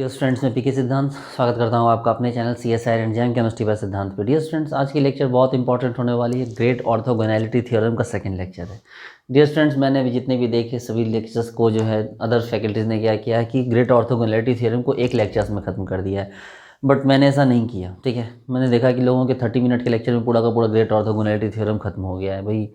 Dear students, मैं पीके सिद्धांत स्वागत करता हूं आपका अपने channel CSIR and jam chemistry bye सिद्धांत पे। डियर स्टूडेंट्स, आज की लेक्चर बहुत इंपॉर्टेंट होने वाली है। ग्रेट ऑर्थोगोनैलिटी थ्योरम का सेकंड लेक्चर है। डियर स्टूडेंट्स, मैंने भी जितने भी देखे सभी लेक्चर्स को जो है अदर फैकल्टीज़ ने क्या किया है कि ग्रेट ऑर्थोगोनैलिटी थ्योरम को एक लेक्चर्स में ख़त्म कर दिया है, बट मैंने ऐसा नहीं किया। ठीक है, मैंने देखा कि लोगों के 30 मिनट के लेक्चर में पूरा का पूरा ग्रेट ऑर्थोगोनैलिटी थ्योरम खत्म हो गया है। भाई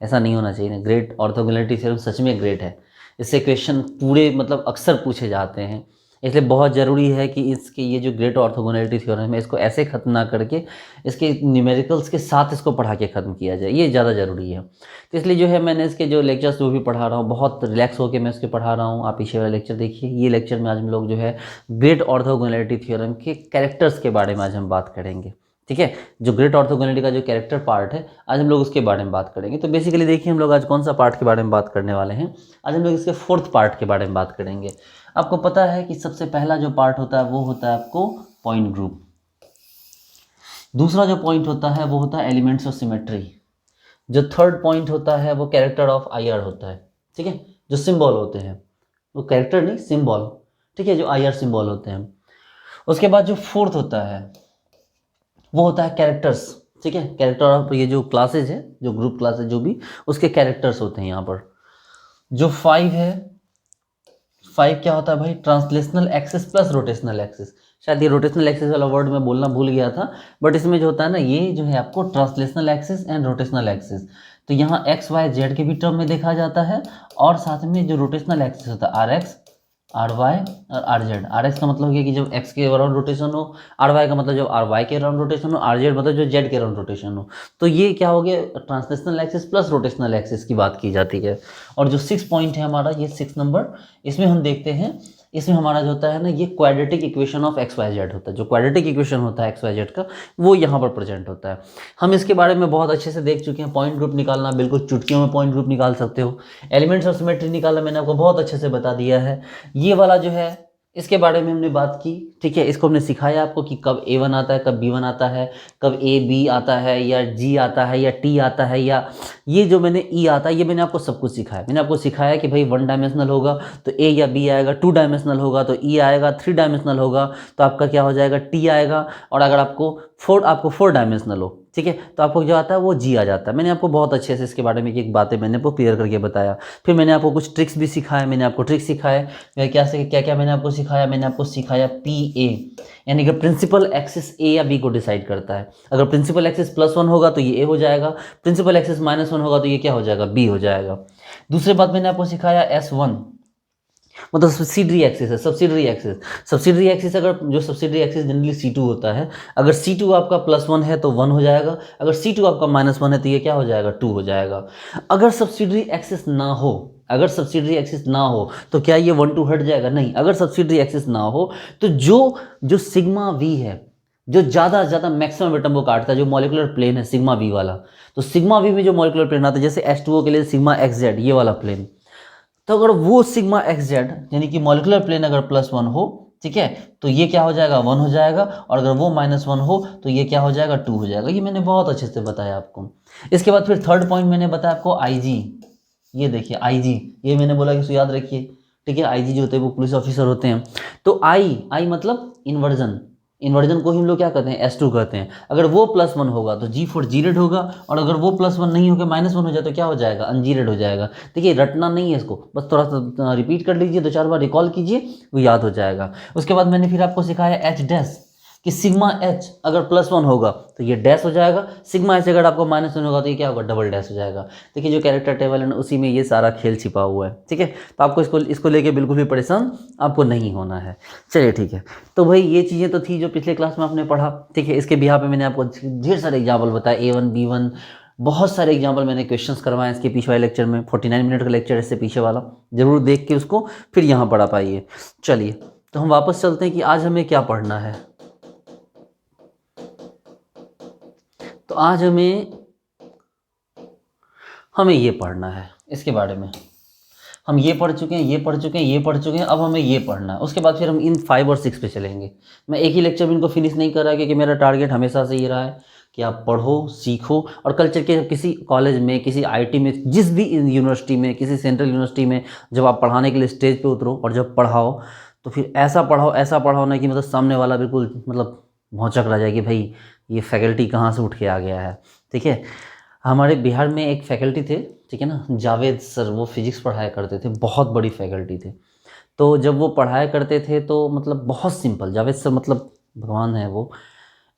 ऐसा नहीं होना चाहिए ना। ग्रेट ऑर्थोगोनैलिटी थ्योरम सच में ग्रेट है। इससे क्वेश्चन पूरे मतलब अक्सर पूछे जाते हैं, इसलिए बहुत ज़रूरी है कि इसके ये जो ग्रेट ऑर्थोगोनैलिटी थ्योरम है इसको ऐसे ख़त्म ना करके इसके न्यूमेरिकल्स के साथ इसको पढ़ा के ख़त्म किया जाए, ये ज़्यादा ज़रूरी है। तो इसलिए जो है मैंने इसके जो लेक्चर्स जो भी पढ़ा रहा हूँ बहुत रिलैक्स होकर मैं इसके पढ़ा रहा हूँ। आप पीछे वाला लेक्चर देखिए। ये लेक्चर में आज हम लोग जो है ग्रेट ऑर्थोगोनैलिटी थ्योरम के कैरेक्टर्स के बारे में आज हम बात करेंगे। ठीक है, जो ग्रेट ऑर्थोगोनैलिटी का जो कैरेक्टर पार्ट है आज हम लोग उसके बारे में बात करेंगे। तो बेसिकली देखिए हम लोग आज कौन सा पार्ट के बारे में बात करने वाले हैं। आज हम लोग इसके फोर्थ पार्ट के बारे में बात करेंगे। आपको पता है कि सबसे पहला जो पार्ट होता है वो होता है आपको पॉइंट ग्रुप। दूसरा जो पॉइंट होता है वो होता है एलिमेंट्स ऑफ सिमेट्री। जो थर्ड पॉइंट होता है वो कैरेक्टर ऑफ IR होता है। ठीक है, जो सिंबल होते हैं, वो कैरेक्टर नहीं सिंबल। ठीक है, जो IR सिंबल होते हैं। उसके बाद जो फोर्थ होता है वो होता है कैरेक्टर्स। ठीक है, कैरेक्टर ऑफ ये जो क्लासेज है, जो ग्रुप क्लासेज जो भी उसके कैरेक्टर्स होते हैं यहाँ पर। जो 5 है, 5 क्या होता है भाई? Translational axis plus rotational axis. शायद ये रोटेशनल एक्सिस वाला वर्ड मैं बोलना भूल गया था, बट इसमें जो होता है ना ये जो है आपको translational axis and rotational axis, तो यहाँ XY Z के भी टर्म में देखा जाता है। और साथ में जो रोटेशनल एक्सिस होता है RX RY और RZ। RX का मतलब ये कि जब X के अराउंड रोटेशन हो, RY का मतलब जब RY के अराउंड रोटेशन हो, RZ मतलब जो Z के अराउंड रोटेशन हो। तो ये क्या हो गया? Translational axis plus rotational axis की बात की जाती है। और जो 6 पॉइंट है हमारा, ये 6 नंबर, इसमें हम देखते हैं, इसमें हमारा जो होता है ना ये क्वाड्रेटिक इक्वेशन ऑफ XYZ होता है। जो क्वाड्रेटिक इक्वेशन होता है XYZ का वो यहाँ पर प्रेजेंट होता है। हम इसके बारे में बहुत अच्छे से देख चुके हैं। पॉइंट ग्रुप निकालना बिल्कुल चुटकियों में पॉइंट ग्रुप निकाल सकते हो। एलिमेंट्स ऑफ सिमेट्री निकालना मैंने आपको बहुत अच्छे से बता दिया है। ये वाला जो है इसके बारे में हमने बात की। ठीक है, इसको हमने सिखाया आपको कि कब A1 आता है, कब B1 आता है, कब AB आता है या G आता है या T आता है, या ये जो मैंने E आता है, ये मैंने आपको सब कुछ सिखाया। मैंने आपको सिखाया कि भाई 1 डायमेंशनल होगा तो A या B आएगा, 2 डायमेंशनल होगा तो E आएगा, 3 डायमेंशनल होगा तो आपका क्या हो जाएगा? T आएगा। और अगर आपको 4 डायमेंशनल हो, ठीक है, तो आपको जो आता है वो G आ जाता है। मैंने आपको बहुत अच्छे से इसके बारे में एक बातें मैंने आपको क्लियर करके बताया। फिर मैंने आपको कुछ ट्रिक्स भी सिखाया। मैंने आपको ट्रिक्स सिखाए क्या क्या मैंने आपको सिखाया? मैंने आपको सिखाया PA, यानी कि प्रिंसिपल एक्सिस A या B को डिसाइड करता है। अगर प्रिंसिपल एक्सिस +1 होगा तो ये A हो जाएगा, प्रिंसिपल एक्सिस -1 होगा तो ये क्या हो जाएगा? B हो जाएगा। दूसरी बात मैंने आपको सिखाया S1, मतलब सब्सिडरी एक्सिस है। सब्सिडरी एक्सिस, सब्सिडरी एक्सिस अगर जो सब्सिडरी एक्सिस जनरली C2 होता है, अगर C2 आपका +1 है तो 1 हो जाएगा, अगर C2 आपका -1 है तो ये क्या हो जाएगा? 2 हो जाएगा। अगर सब्सिडरी एक्सिस ना हो, अगर सब्सिडरी एक्सिस ना हो तो क्या ये 1 2 हट जाएगा? नहीं। अगर सब्सिडरी एक्सिस ना हो तो जो सिग्मा V है, जो ज़्यादा से ज़्यादा मैक्सिमम एटम को काटता है, जो मॉलिक्यूलर प्लेन है सिग्मा V वाला, तो सिग्मा V में जो मॉलिक्यूलर प्लेन आता है, जैसे H2O के लिए सिग्मा XZ ये वाला प्लेन, तो अगर वो सिग्मा XZ यानी कि मॉलिक्यूलर प्लेन अगर +1 हो, ठीक है, तो ये क्या हो जाएगा? 1 हो जाएगा। और अगर वो -1 हो तो ये क्या हो जाएगा? 2 हो जाएगा। ये मैंने बहुत अच्छे से बताया आपको। इसके बाद फिर थर्ड पॉइंट मैंने बताया आपको IG। ये देखिए IG, ये मैंने बोला कि इसको याद रखिए। ठीक है, IG जो होते हैं वो पुलिस ऑफिसर होते हैं। तो I मतलब इन्वर्जन, इन्वर्जन को ही हम लोग क्या कहते हैं? S2 कहते हैं। अगर वो +1 होगा तो G4 जीरेड होगा, और अगर वो +1 नहीं होगा, -1 हो जाए तो क्या हो जाएगा? अनजीरेड हो जाएगा। देखिए रटना नहीं है इसको, बस थोड़ा सा रिपीट कर लीजिए, 2 4 बार रिकॉल कीजिए, वो याद हो जाएगा। उसके बाद मैंने फिर आपको सिखाया H डैश, कि सिग्मा H अगर +1 होगा तो ये डैश हो जाएगा, सिग्मा H अगर आपको -1 होगा तो ये क्या होगा? डबल डैश हो जाएगा। देखिए जो कैरेक्टर टेबल है ना उसी में ये सारा खेल छिपा हुआ है। ठीक है, तो आपको इसको लेके बिल्कुल भी परेशान आपको नहीं होना है। चलिए ठीक है, तो भाई ये चीज़ें तो थी जो पिछले क्लास में आपने पढ़ा। ठीक है, इसके बिहार पे मैंने आपको ढेर सारे एग्जाम्पल बताया, A1 B1, बहुत सारे एग्जाम्पल मैंने क्वेश्चंस करवाए इसके पीछे वाले लेक्चर में। 49 मिनट का लेक्चर इससे पीछे वाला जरूर देख के उसको फिर यहाँ पढ़ा पाइए। चलिए तो हम वापस चलते हैं कि आज हमें क्या पढ़ना है। तो आज हमें ये पढ़ना है, इसके बारे में हम ये पढ़ चुके हैं, ये पढ़ चुके हैं, ये पढ़ चुके हैं, अब हमें ये पढ़ना है। उसके बाद फिर हम इन 5 और 6 पे चलेंगे। मैं एक ही लेक्चर में इनको फिनिश नहीं कर रहा क्योंकि मेरा टारगेट हमेशा से ये रहा है कि आप पढ़ो, सीखो, और कल चल के किसी कॉलेज में, किसी IT में, जिस भी यूनिवर्सिटी में, किसी सेंट्रल यूनिवर्सिटी में जब आप पढ़ाने के लिए स्टेज पे उतरो और जब पढ़ाओ तो फिर ऐसा पढ़ाओ ना कि मतलब सामने वाला बिल्कुल मतलब भौचक रह जाए कि भाई ये फैकल्टी कहाँ से उठ के आ गया है। ठीक है, हमारे बिहार में एक फैकल्टी थे, ठीक है ना, जावेद सर, वो फिजिक्स पढ़ाया करते थे, बहुत बड़ी फैकल्टी थे। तो जब वो पढ़ाया करते थे तो मतलब बहुत सिंपल, जावेद सर मतलब भगवान है वो,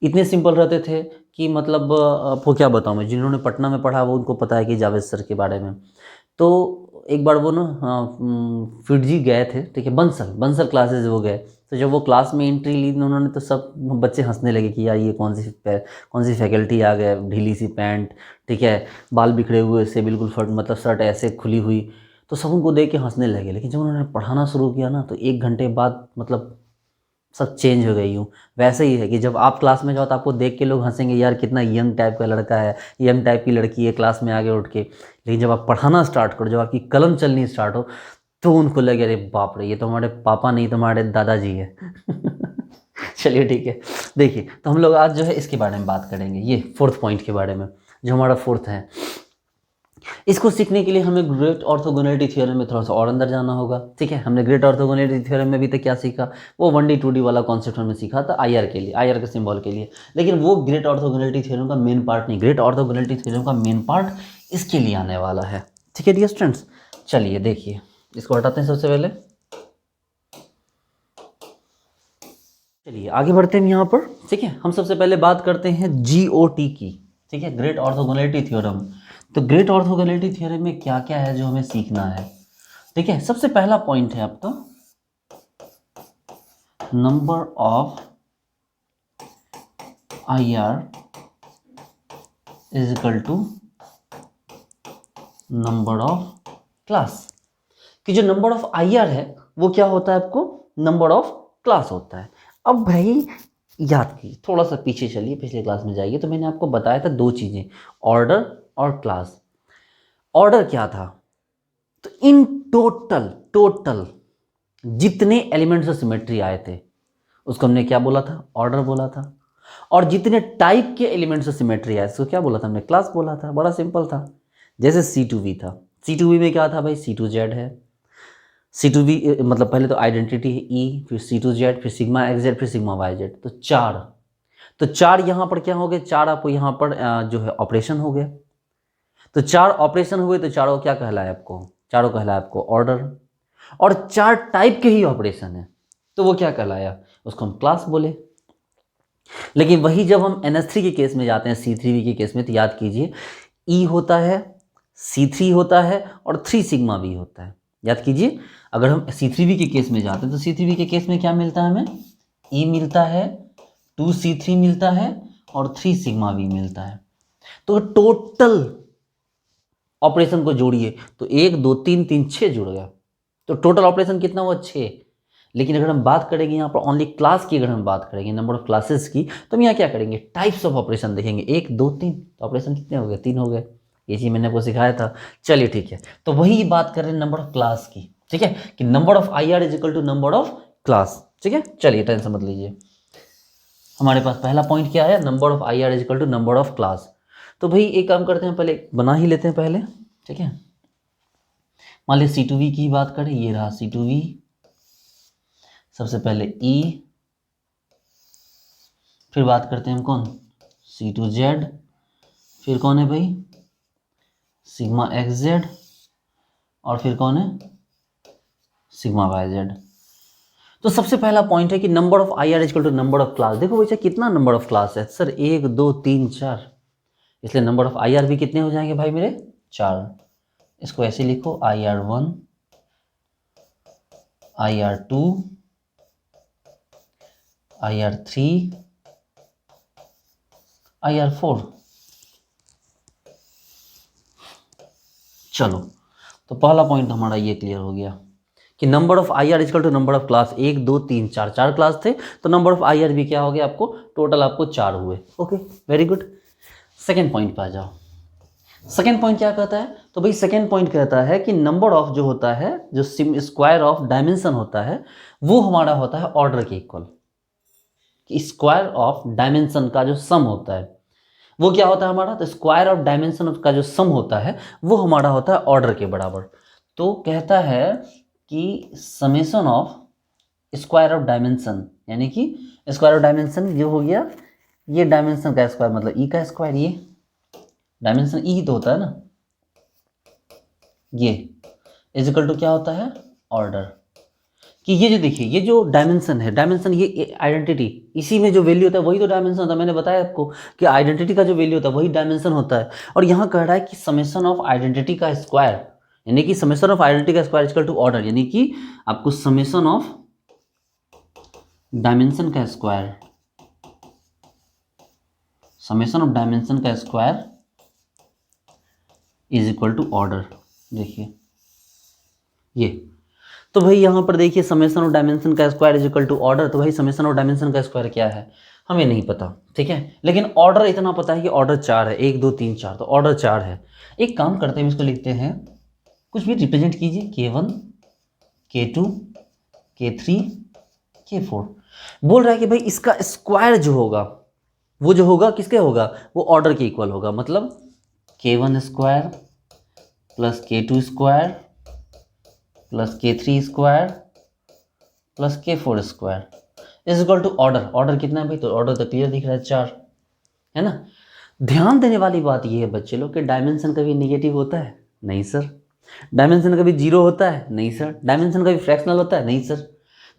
इतने सिंपल रहते थे कि मतलब आपको क्या बताऊँ मैं, जिन्होंने पटना में पढ़ा वो उनको पता है कि जावेद सर के बारे में। तो एक बार वो ना फिरजी गए थे, ठीक है, बंसल बंसल क्लासेस वो गए। तो जब वो क्लास में एंट्री ली उन्होंने तो सब बच्चे हंसने लगे कि यार ये कौन सी फैकल्टी आ गए, ढीली सी पैंट, ठीक है, बाल बिखरे हुए से बिल्कुल फट मतलब शर्ट ऐसे खुली हुई। तो सब उनको देख के हंसने लगे। लेकिन जब उन्होंने पढ़ाना शुरू किया ना तो 1 घंटे बाद मतलब सब चेंज हो गई हूँ। वैसे ही है कि जब आप क्लास में जाओ तो आपको देख के लोग हंसेंगे, यार कितना यंग टाइप का लड़का है, यंग टाइप की लड़की है क्लास में आगे उठ के। लेकिन जब आप पढ़ाना स्टार्ट करो, जब आपकी कलम चलनी स्टार्ट हो, तो उनको लगे अरे बाप रे, ये तो हमारे पापा नहीं, तो हमारे दादाजी है। चलिए ठीक है, देखिए तो हम लोग आज जो है इसके बारे में बात करेंगे, ये फोर्थ पॉइंट के बारे में, जो हमारा फोर्थ है। इसको सीखने के लिए हमें ग्रेट ऑर्थोगोनैलिटी थ्योरम में थोड़ा सा और अंदर जाना होगा। ठीक है, हमने ग्रेट ऑर्थोगोनैलिटी थ्योरम में भी तो क्या सीखा, वो 1D 2D वाला कॉन्सेप्ट हमने सीखा था आईआर के लिए, आईआर के सिंबल के लिए। लेकिन वो ग्रेट ऑर्थोगोनैलिटी थ्योरम का मेन पार्ट नहीं, ग्रेट ऑर्थोगोनैलिटी थ्योरम का मेन पार्ट इसके लिए आने वाला है। ठीक है डियर स्टूडेंट्स, चलिए देखिए इसको हटाते हैं सबसे पहले। चलिए आगे बढ़ते हैं यहाँ पर। ठीक है, हम सबसे पहले बात करते हैं GOT की। ठीक है, ग्रेट ऑर्थोगोनैलिटी थ्योरम। तो ग्रेट ऑर्थोगोनैलिटी थ्योरम में क्या क्या है जो हमें सीखना है। ठीक है, सबसे पहला पॉइंट है आपका number of IR is equal to number of class. कि जो नंबर ऑफ IR है वो क्या होता है आपको, नंबर ऑफ क्लास होता है। अब भाई याद कीजिए, थोड़ा सा पीछे चलिए, पिछले क्लास में जाइए, तो मैंने आपको बताया था दो चीज़ें, ऑर्डर और क्लास। ऑर्डर क्या था, तो इन टोटल जितने एलिमेंट्स ऑफ सिमेट्री आए थे उसको हमने क्या बोला था, ऑर्डर बोला था। और जितने टाइप के एलिमेंट्स ऑफ सिमेट्री आए उसको क्या बोला था, हमने क्लास बोला था। बड़ा सिंपल था। जैसे C2V था, C2V में क्या था भाई, C2Z है। C2V मतलब पहले तो आइडेंटिटी है E, फिर C2Z, फिर सिग्मा XZ, फिर सिग्मा YZ, तो चार। तो चार यहाँ पर क्या हो गए, चार आपको यहाँ पर जो है ऑपरेशन हो गए। तो चार ऑपरेशन हुए तो चारों क्या कहलाए आपको, चारों कहलाए आपको ऑर्डर। और चार टाइप के ही ऑपरेशन है तो वो क्या कहलाया, उसको हम क्लास बोले। लेकिन वही जब हम NH3 के केस में जाते हैं, C3V के केस में, तो याद कीजिए E होता है, C3 होता है और 3 सिग्मा V होता है। याद कीजिए, अगर हम C3V के केस में जाते हैं तो C3V के केस में क्या मिलता है हमें, E मिलता है, 2C3 मिलता है और 3 सिग्मा V मिलता है। तो टोटल ऑपरेशन को जोड़िए तो 1 2 3 3 6 जुड़ गया। तो टोटल ऑपरेशन कितना हुआ, 6। लेकिन अगर हम बात करेंगे यहाँ पर ओनली क्लास की, अगर हम बात करेंगे नंबर ऑफ क्लासेस की, तो हम यहाँ क्या करेंगे, टाइप्स ऑफ ऑपरेशन देखेंगे, 1 2 3। तो ऑपरेशन कितने हो गए, 3 हो गए। ये चीज़ मैंने आपको सिखाया था। चलिए ठीक है, तो वही बात कर रहे हैं नंबर ऑफ क्लास की। ठीक है, कि number of IR is equal to number of class. ठीक है, चलिए टेंशन मत लीजिए। हमारे पास पहला पॉइंट क्या है, number of IR is equal to number of class. तो भाई एक काम करते हैं, पहले बना ही लेते हैं पहले। ठीक है, मान लीजिए C2V की बात करें, ये रहा C2V। सबसे पहले E, फिर बात करते हैं हम कौन, C2Z, फिर कौन है भाई सिग्मा XZ, और फिर कौन है सिग्मा YZ। तो सबसे पहला पॉइंट है कि number of IR equal to number of class. देखो बच्चा कितना नंबर ऑफ क्लास है सर, 1 2 3 4, इसलिए नंबर ऑफ IR भी कितने हो जाएंगे भाई मेरे, 4। इसको ऐसे लिखो, IR1, IR2, IR3, IR4। चलो, तो पहला पॉइंट हमारा ये क्लियर हो गया कि number of IR equal to number of class. 1 2 3 4, 4 class थे तो नंबर ऑफ IR भी क्या हो गया आपको, टोटल आपको 4 हुए। Okay, very good. Second point पे आ जाओ। सेकेंड पॉइंट क्या कहता है, तो भाई सेकेंड पॉइंट कहता है कि नंबर ऑफ जो होता है, जो स्क्वायर ऑफ डायमेंशन होता है, वो हमारा होता है ऑर्डर के इक्वल। स्क्वायर ऑफ डायमेंशन का जो सम होता है वो क्या होता है हमारा, तो स्क्वायर ऑफ डायमेंशन का जो सम होता है वो हमारा होता है ऑर्डर के बराबर। तो कहता है कि summation of square of dimension, यानी कि स्क्वायर ऑफ डायमेंशन ये हो गया, ये डायमेंशन का स्क्वायर मतलब ई का स्क्वायर, ये डायमेंशन ई तो होता है ना, ये इज इक्वल टू क्या होता है, ऑर्डर। कि ये जो देखिए ये जो डायमेंशन है, डायमेंशन ये आइडेंटिटी, इसी में जो वैल्यू होता है वही तो डायमेंशन होता है। मैंने बताया आपको कि आइडेंटिटी का जो वैल्यू होता है वही डायमेंशन होता है। और यहाँ कह रहा है कि समेशन ऑफ आइडेंटिटी का स्क्वायर, यानी कि समेशन ऑफ आइडेंटिटी का स्क्वायर इक्वल टू ऑर्डर, यानी कि आपको समेशन ऑफ डायमेंशन का स्क्वायर, समेशन ऑफ डायमेंशन का square is equal to order. देखिए ये तो भाई यहाँ पर देखिए समेशन ऑफ डायमेंशन का square is equal to order. तो भाई समेशन ऑफ डायमेंशन का स्क्वायर क्या है हमें नहीं पता, ठीक है, लेकिन ऑर्डर इतना पता है कि ऑर्डर 4 है, 1 2 3 4, तो ऑर्डर 4 है। एक काम करते हैं, इसको लिखते हैं, कुछ भी रिप्रेजेंट कीजिए, K1 K2 K3 K4। बोल रहा है कि भाई इसका स्क्वायर जो होगा वो जो होगा किसके होगा, वो ऑर्डर के इक्वल होगा। मतलब K1 square plus K2 square plus K3 square plus K4 square is equal to order. Order कितना है भाई, तो ऑर्डर तो क्लियर दिख रहा है 4, है ना। ध्यान देने वाली बात ये है बच्चे लोग कि डायमेंशन कभी नेगेटिव होता है, नहीं सर। डायमेंशन कभी जीरो होता है, नहीं सर। डायमेंशन कभी फ्रैक्शनल होता है, नहीं सर।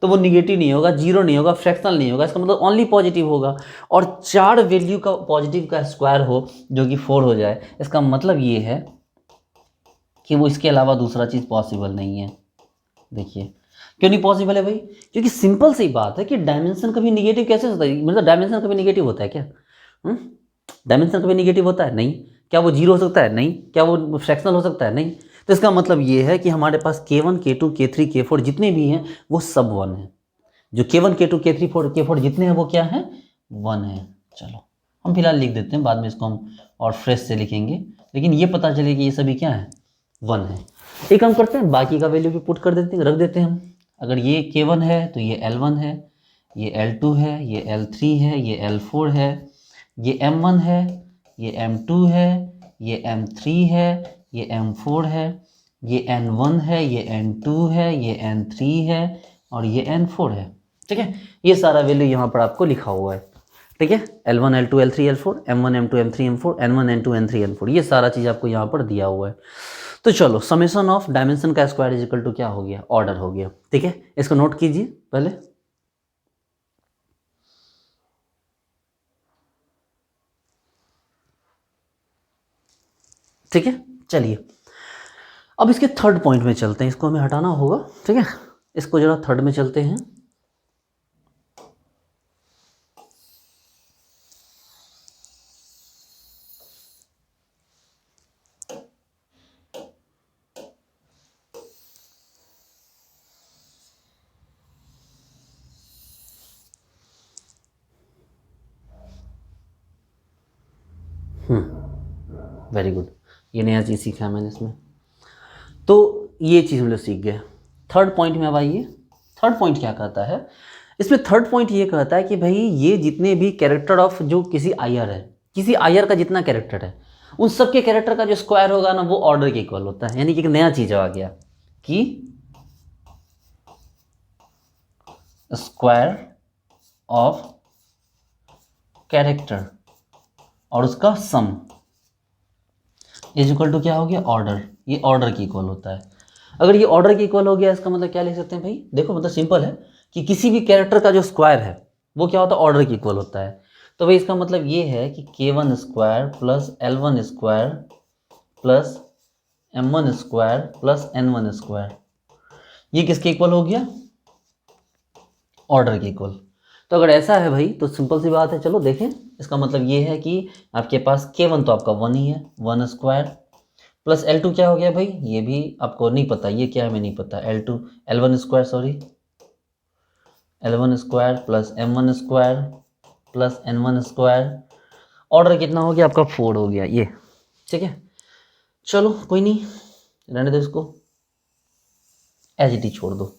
तो वो निगेटिव नहीं होगा, जीरो नहीं होगा, फ्रैक्शनल नहीं होगा, इसका मतलब ओनली पॉजिटिव होगा। और 4 वैल्यू का पॉजिटिव का स्क्वायर हो जो कि 4 हो जाए, इसका मतलब ये है कि वो इसके अलावा दूसरा चीज़ पॉसिबल नहीं है। देखिए क्यों नहीं पॉसिबल है भाई, क्योंकि सिंपल सी बात है कि डायमेंशन कभी निगेटिव कैसे होता है, मतलब डायमेंशन कभी निगेटिव होता है क्या, डायमेंशन कभी निगेटिव होता है, नहीं। क्या वो जीरो हो सकता है, नहीं। क्या वो फ्रैक्शनल हो सकता है, नहीं। तो इसका मतलब ये है कि हमारे पास K1 K2 K3 K4 जितने भी हैं वो सब 1 है। जो K1 K2 K3 K4 जितने हैं वो क्या हैं, 1 है। चलो हम फिलहाल लिख देते हैं, बाद में इसको हम और फ्रेश से लिखेंगे, लेकिन ये पता चले कि ये सभी क्या है, 1 है। एक काम करते हैं, बाकी का वैल्यू भी पुट कर देते हैं, रख देते हैं हम। अगर ये K1 है तो ये L1 है, ये L2 है, ये L3 है, ये L4 है, ये M1 है, ये M2 है, ये M3 है, ये M4 है, ये N1 है, ये N2 है, ये N3 है और ये N4 है। ठीक है, ये सारा वैल्यू यहाँ पर आपको लिखा हुआ है। ठीक है, L1 L2 L3 L4, M1 M2 M3 M4, N1 N2 N3 N4, ये सारा चीज़ आपको यहाँ पर दिया हुआ है। तो चलो समेशन ऑफ डायमेंशन का स्क्वायर इज इक्वल टू क्या हो गया, ऑर्डर हो गया। ठीक है, इसको नोट कीजिए पहले। ठीक है, चलिए अब इसके थर्ड पॉइंट में चलते हैं, इसको हमें हटाना होगा। ठीक है, इसको जरा थर्ड में चलते हैं। वेरी गुड, ये नया चीज़ सीखा है मैंने इसमें। तो ये चीज़ हम लोग सीख गए। थर्ड पॉइंट में अब आइए, थर्ड पॉइंट क्या कहता है इसमें। थर्ड पॉइंट ये कहता है कि भाई ये जितने भी कैरेक्टर ऑफ जो किसी आयर है, किसी आयर का जितना कैरेक्टर है, उन सब के कैरेक्टर का जो स्क्वायर होगा ना वो ऑर्डर के इक्वल होता है। यानी कि एक नया चीज़ आ गया कि स्क्वायर ऑफ कैरेक्टर और उसका सम इज इक्वल टू क्या हो गया, ऑर्डर। ये ऑर्डर की इक्वल होता है। अगर ये ऑर्डर की इक्वल हो गया, इसका मतलब क्या लिख सकते हैं भाई, देखो मतलब सिंपल है कि किसी भी कैरेक्टर का जो स्क्वायर है वो क्या होता है, ऑर्डर की इक्वल होता है। तो भाई इसका मतलब ये है कि K1 square plus L1 square plus M1 square plus N1 square, ये किसके इक्वल हो गया, ऑर्डर के इक्वल। तो अगर ऐसा है भाई तो सिंपल सी बात है, चलो देखें। इसका मतलब ये है कि आपके पास K1 तो आपका 1 ही है, 1 स्क्वायर प्लस L2 क्या हो गया भाई, ये भी आपको नहीं पता, ये क्या है हमें नहीं पता, L1 square sorry, L1 square plus M1 square plus N1 square, order कितना हो गया आपका, 4 हो गया ये। ठीक है, चलो कोई नहीं, रहने दो इसको, एज इट इज छोड़ दो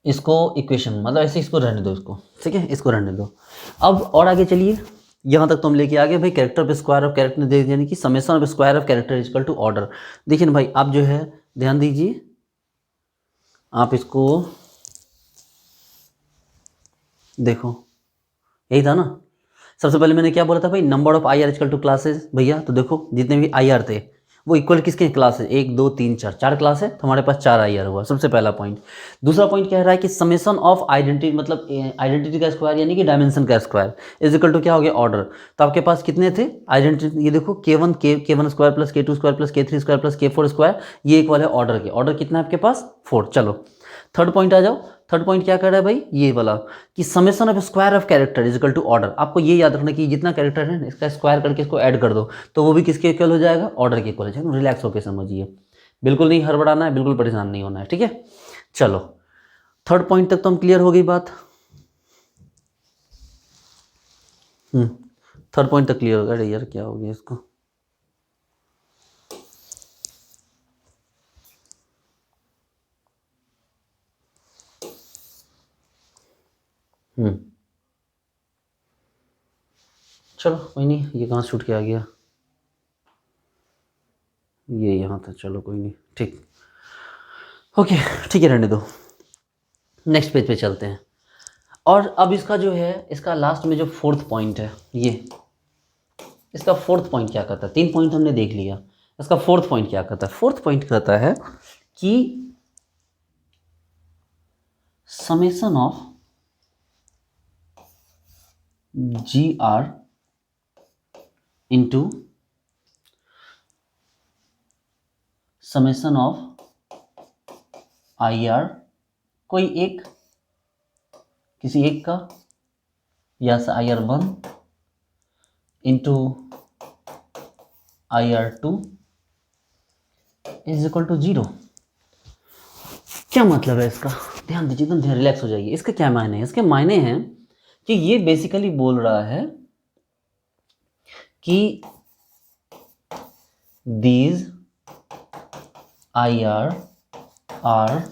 इसको, इक्वेशन मतलब ऐसे इसको रहने दो इसको। ठीक है, इसको रहने दो। अब और आगे चलिए, यहाँ तक तो हम लेके आ गए भाई, कैरेक्टर पे स्क्वायर ऑफ कैरेक्टर दे, यानी कि summation of square of character equal to order. देखिए ना भाई, आप जो है ध्यान दीजिए, आप इसको देखो यही था ना। सबसे पहले मैंने क्या बोला था भाई, number of I R equal to classes. भैया तो देखो जितने भी आई आर थे वो इक्वल किसके क्लास है, 1 2 3 4, 4 क्लास है तो हमारे पास 4 आई आर हुआ, सबसे पहला पॉइंट। दूसरा पॉइंट क्या रहा है कि समेशन ऑफ आइडेंटिटी, मतलब आइडेंटिटी का स्क्वायर यानी कि डायमेंशन का स्क्वायर इज इक्वल टू क्या हो गया, ऑर्डर। तो आपके पास कितने थे आइडेंटिटी, ये देखो K1 K1 square plus K2 square plus K3 square plus K4 square, ये इक्वल है ऑर्डर के। ऑर्डर कितना है आपके पास, 4। चलो थर्ड पॉइंट आ जाओ। थर्ड पॉइंट क्या कर रहा है भाई, ये वाला कि summation of square of character is equal to order. आपको ये याद रखना कि जितना कैरेक्टर है इसका स्क्वायर करके इसको ऐड कर दो तो वो भी किसके इक्वल हो जाएगा, ऑर्डर के इक्वल हो जाएगा। रिलैक्स होकर समझिए, बिल्कुल नहीं हड़बड़ाना है, बिल्कुल परेशान नहीं होना है, ठीक है। चलो थर्ड पॉइंट तक तो हम क्लियर हो गई बात। थर्ड पॉइंट तक क्लियर हो गया। अरे यार क्या हो गया इसको, चलो कोई नहीं, ये कहाँ छूट के आ गया, ये यहाँ था, चलो कोई नहीं, ठीक ओके, ठीक है रहने दो। नेक्स्ट पेज पे चलते हैं। और अब इसका जो है, इसका लास्ट में जो फोर्थ पॉइंट है, ये इसका फोर्थ पॉइंट क्या कहता है, 3 पॉइंट हमने देख लिया, इसका फोर्थ पॉइंट क्या कहता है। फोर्थ पॉइंट कहता है कि summation of GR into summation of IR, कोई एक, किसी एक का, या से IR1 into IR2 is equal to 0। क्या मतलब है इसका, ध्यान दीजिए, एकदम ध्यान, रिलैक्स हो जाइए। इसके क्या मायने हैं, इसके मायने हैं कि ये बेसिकली बोल रहा है कि these IR are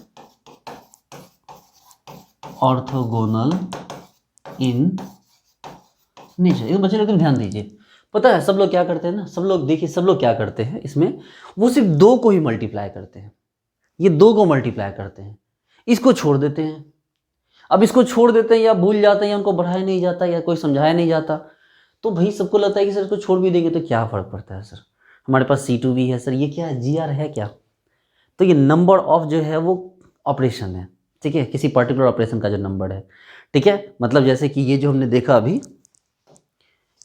orthogonal in nature। ये बच्चे लोग ध्यान दीजिए, पता है सब लोग क्या करते हैं ना, सब लोग देखिए, सब लोग क्या करते हैं इसमें, वो सिर्फ 2 को ही मल्टीप्लाई करते हैं, ये 2 को मल्टीप्लाई करते हैं, इसको छोड़ देते हैं। अब इसको छोड़ देते हैं या भूल जाते हैं या उनको बढ़ाया नहीं जाता या कोई समझाया नहीं जाता, तो भाई सबको लगता है कि सर इसको छोड़ भी देंगे तो क्या फ़र्क पड़ता है सर, हमारे पास C2 भी है सर, ये क्या है, GR है क्या। तो ये नंबर ऑफ जो है वो ऑपरेशन है, ठीक है, किसी पर्टिकुलर ऑपरेशन का जो नंबर है, ठीक है। मतलब जैसे कि ये जो हमने देखा अभी,